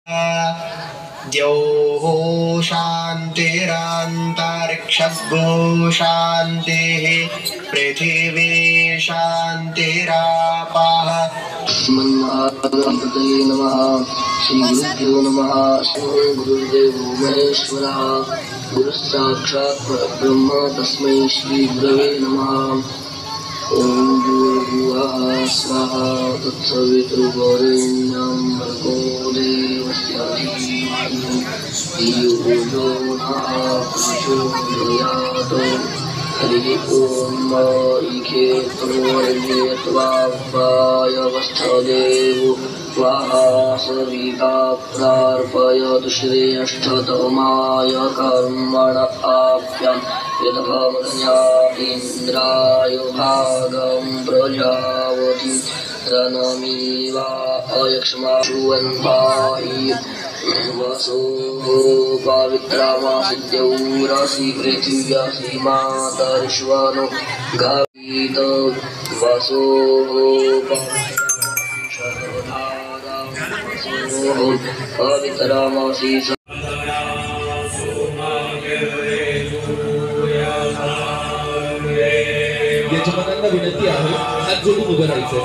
द्यौः शान्तिरान्तरिक्षगो शान्तिः पृथिवी शान्तिरापः। श्रीमन्नारायणाय नमः। श्रीगुरुभ्यो नमः। श्री गुरुदेवो महेश्वरः गुरुसाक्षात् परब्रह्म तस्मै श्री गुरवे नमः। ओम भूर्भुवः स्वाहा तत्सवितुर्वरेण्यं भर्गो देवस्य धीमहि धियो यो नः प्रचोदयात्। हरिः ओम इखेत्वायवस्थदेवो स्वाहा सविता प्रार्पयतु श्रेष्ठतमाय कर्मण आप्याम् यद्भवन्या इन्द्राय भागं प्रजावती रणमीवा अयक्ष्मा शुवन्पाहि वसो पवित्रमासिद्यौरसि पृथिव्यासि मातर्श्वनो गवीत वसो पवित्रमासि यजमानांना विनंती आहे हात जोडून उभं राहायचं।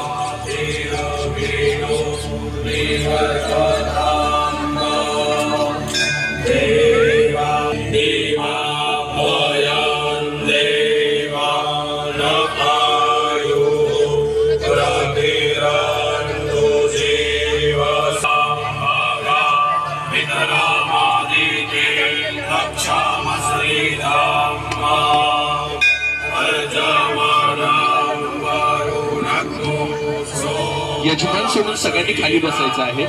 यजमान सोडून सगळ्यांनी खाली बसायचं आहे।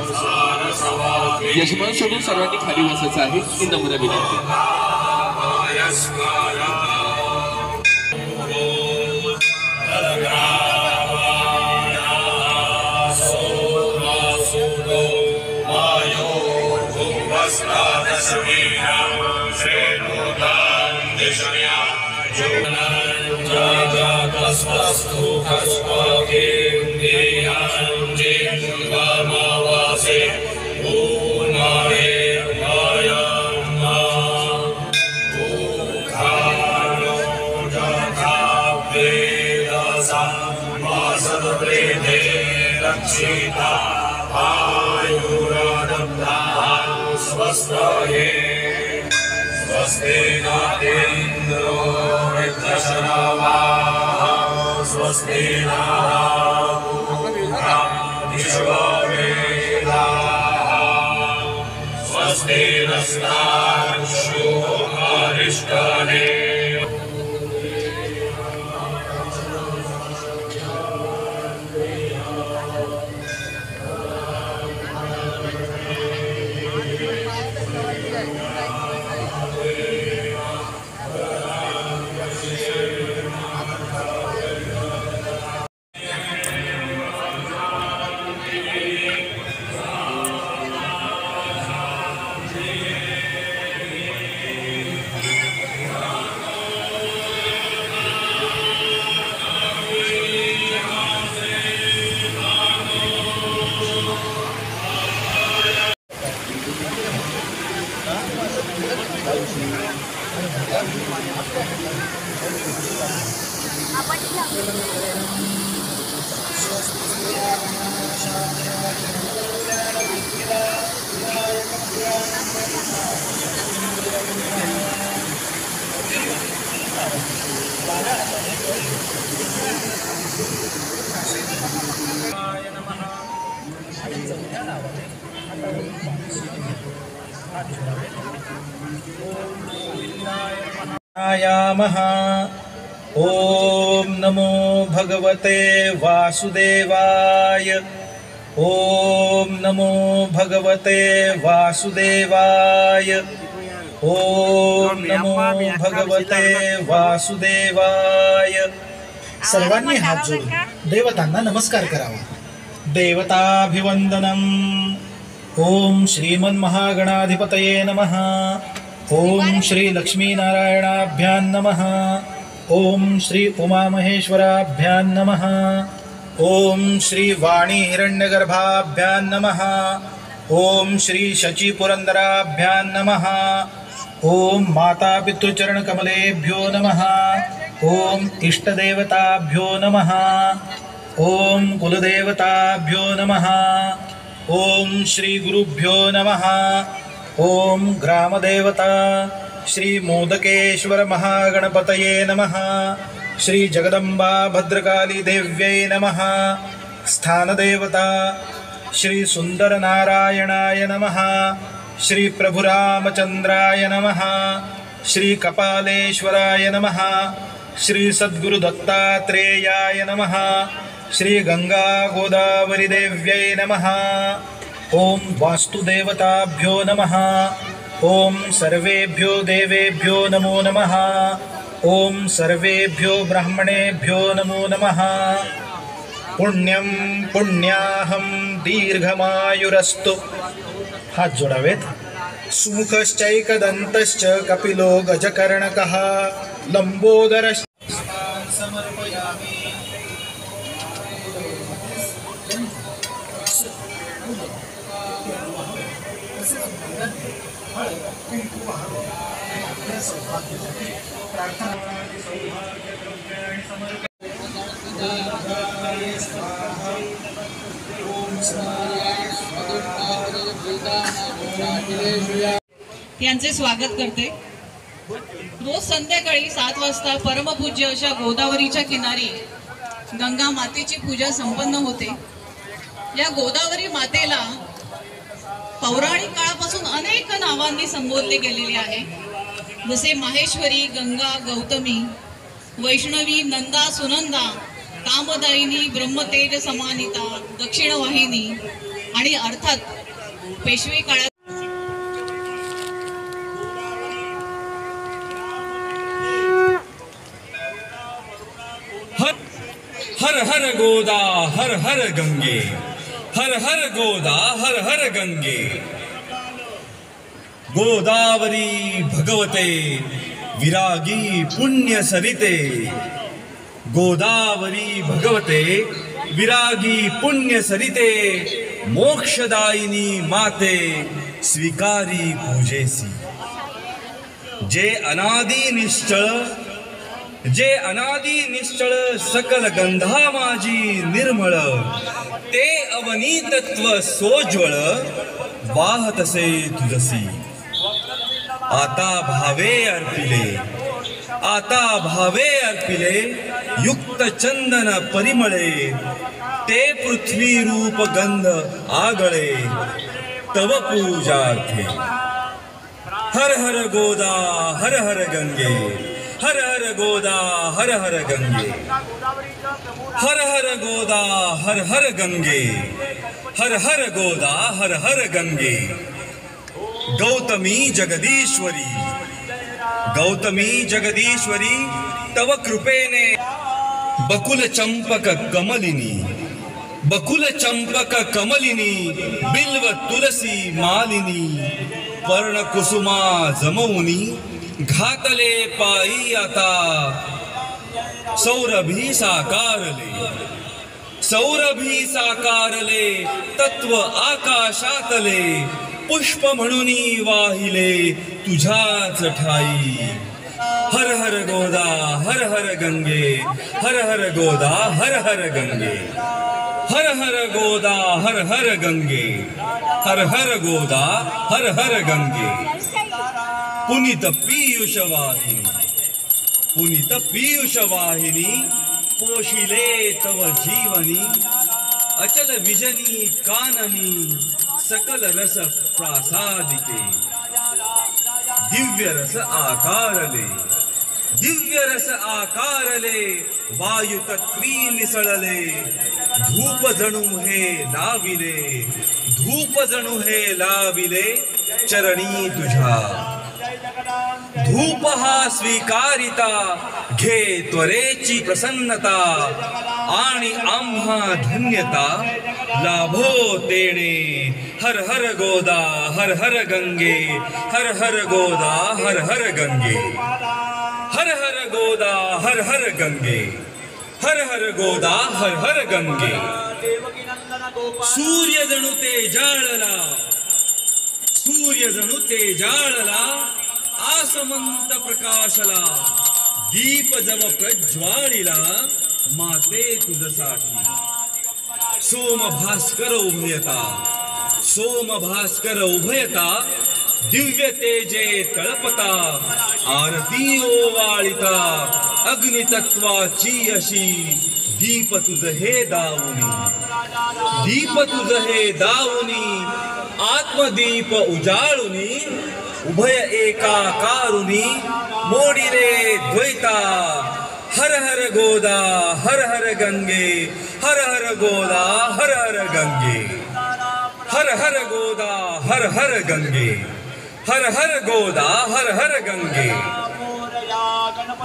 यजमान सोडून सर्वांनी खाली बसायचं आहे ही नम्र विनंती। स्वस्ति न इन्द्रो वृद्धशरवाः स्वस्ति नः विश्ववेदाः स्वस्ति नस्तार्क्ष्यो अरिष्टनेमिः। ओम नमो भगवते वासुदेवाय। ओम नमो भगवते वासुदेवाय। ओम नमो भगवते वासुदेवाय। सर्वांनी हात जोडून देवतांना नमस्कार करावा। देवताभिवंदनम्। ओम श्रीमन्महागणाधिपतये नमः। ओम श्री लक्ष्मीनारायणाभ्यां नमः। ओम श्री उमामहेश्वराभ्यां नमः। ओम श्री वाणी हिरण्यगर्भाभ्यां नमः। ओम श्री शची पुरंदराभ्यां नमः। ओम माता पितृचरण कमलेभ्यो नमः। ओम इष्टदेवताभ्यो नमः। ओम कुलदेवताभ्यो नमः। ओम श्री गुरुभ्यो नमः। ओम ग्रामदेवता श्री मोदकेश्वर महागणपतये नमः। श्री जगदंबा भद्रकाली देव्यै नमः। स्थानदेवता श्री सुंदर नारायणाय नमः। श्री प्रभुरामचंद्राय नमः। श्री कपालेश्वराय नमः। श्री सद्गुरु दत्तात्रेयाय नमः। श्री गंगा गोदावरी देव्यै नमः। ओम वास्तुदेवताभ्यो नमः। ओम सर्वेभ्यो देवेभ्यो नमो नमः। ओम सर्वेभ्यो ब्राह्मणेभ्यो नमो नमः। पुण्यं पुण्याहं दीर्घमायुरस्तु। हात जोडावेत। सुमुखश्चैकदन्तश्च कपिलो गजकर्णकः लंबोदरश्च समर्पयामि। यांचे स्वागत करते। रोज संध्याकाळी 7 वाजता परमपूज्य अशा गोदावरीच्या किनारी गंगा मातेची पूजा संपन्न होते। या गोदावरी मातेला पौराणिक काळापासून अनेक नावांनी संबोधले गेलेले आहे, जसे माहेश्वरी, गंगा, गौतमी, वैष्णवी, नंदा, सुनंदा, कामदायिनी, ब्रह्मतेज समानिता, दक्षिणवाहिनी आणि अर्थात पेशवे काळात हर हर गोदा हर हर गंगे, हर हर गोदा हर हर गंगे। गोदावरी भगवते विरागी पुण्य सरिते, गोदावरी भगवते विरागी पुण्य सरिते, मोक्षदायिनी माते स्वीकारी पूजेसी। जे अनादि निश्चळ सकल गंधा माझी निर्मळ, ते अवनीतत्व सोज्वळ वाहतसे तुझसी। आता भावे अर्पिले युक्त चंदन परिमळे, ते पृथ्वी रूप गंध आगळे तव पूजार्थे। हर हर गोदा हर हर गंगे, हर हर गोदा हर हर गंगे, हर हर गोदा हर हर गंगे, हर हर गोदा हर हर गंगे। गौतमी जगदीश्वरी तव कृपेने बकुल चंपक कमलिनी, बिल्व तुलसी मालिनी, पर्ण कुसुमा जमवुनी, घातले पायी आता सौरभी साकारले, तत्व आकाशातले, पुष्प म्हणूनी वाहिले तुझ्याच ठाई। हर हर गोदा हर हर गंगे, हर हर गोदा हर हर गंगे, हर हर गोदा हर हर गंगे, हर हर गोदा हर हर गंगे। पुनीत पीयूष वाहिनी, पोशिले तव जीवनी, अचल विजनी काननी, सकल रस प्रासादिके। दिव्य रस आकारले, वायु तत्वी मिसळले, धूप जणू हे लाविले, चरणी तुझ्या। धूप हा स्वीकारिता, घे त्वरेची प्रसन्नता, आणि आम्हा धन्यता लाभो तेणे। हर हर गोदा हर हर गंगे, हर हर गोदा हर हर गंगे, हर हर गोदा हर हर गंगे, हर हर गोदा हर हर गंगे। सूर्य जणू ते जाळला, सूर्य जणू ते जाळला, आसमंत प्रकाशला, दीप जव प्रज्वाळीला, माते तुझसाठी. सोम भास्कर उभयता, सोम भास्कर उभयता, दिव्य तेजे तळपता, आरती ओवाळिता, अग्नितत्वाची अशी, दीप तुझ हे दावुनी, दीप तुझ हे दावुनी, आत्मदीप उजाळुनी, उभय एकाकारुनी, मोडिले द्वैता. हर हर गोदा हर हर गंगे, हर हर गोदा हर हर गंगे, हर हर गोदा हर हर गंगे, हर हर गोदा हर हर गंगे.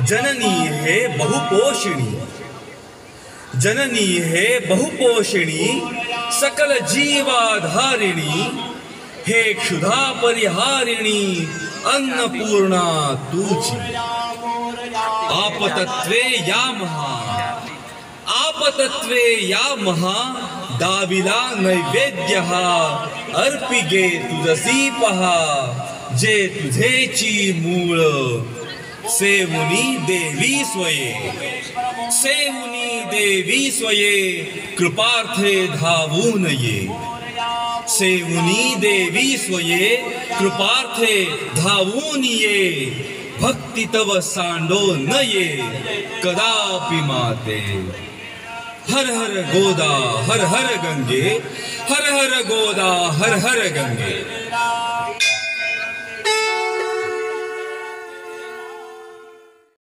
जननी हे बहुपोषिणी, जननी हे बहुपोषिणी, सकल जीवाधारिणी, हे क्षुधा परिहारिणी, अन्नपूर्णा तुझी. आपतत्वे या महा, आपतत्वे या महा, दाविला नैवेद्य हा, अर्पिगे तुझसी पहा, जे तुझेची मूळ. सेवुनी देवी स्वये, सेवुनी देवी स्वये, कृपार्थे धावून ये. सेवुनी देवी स्वये, कृपार्थे धावून ये. भक्ती तव सांडो न ये, कदापि माते. हर हर गोदा हर हर गंगे, हर हर गोदा हर हर गंगे.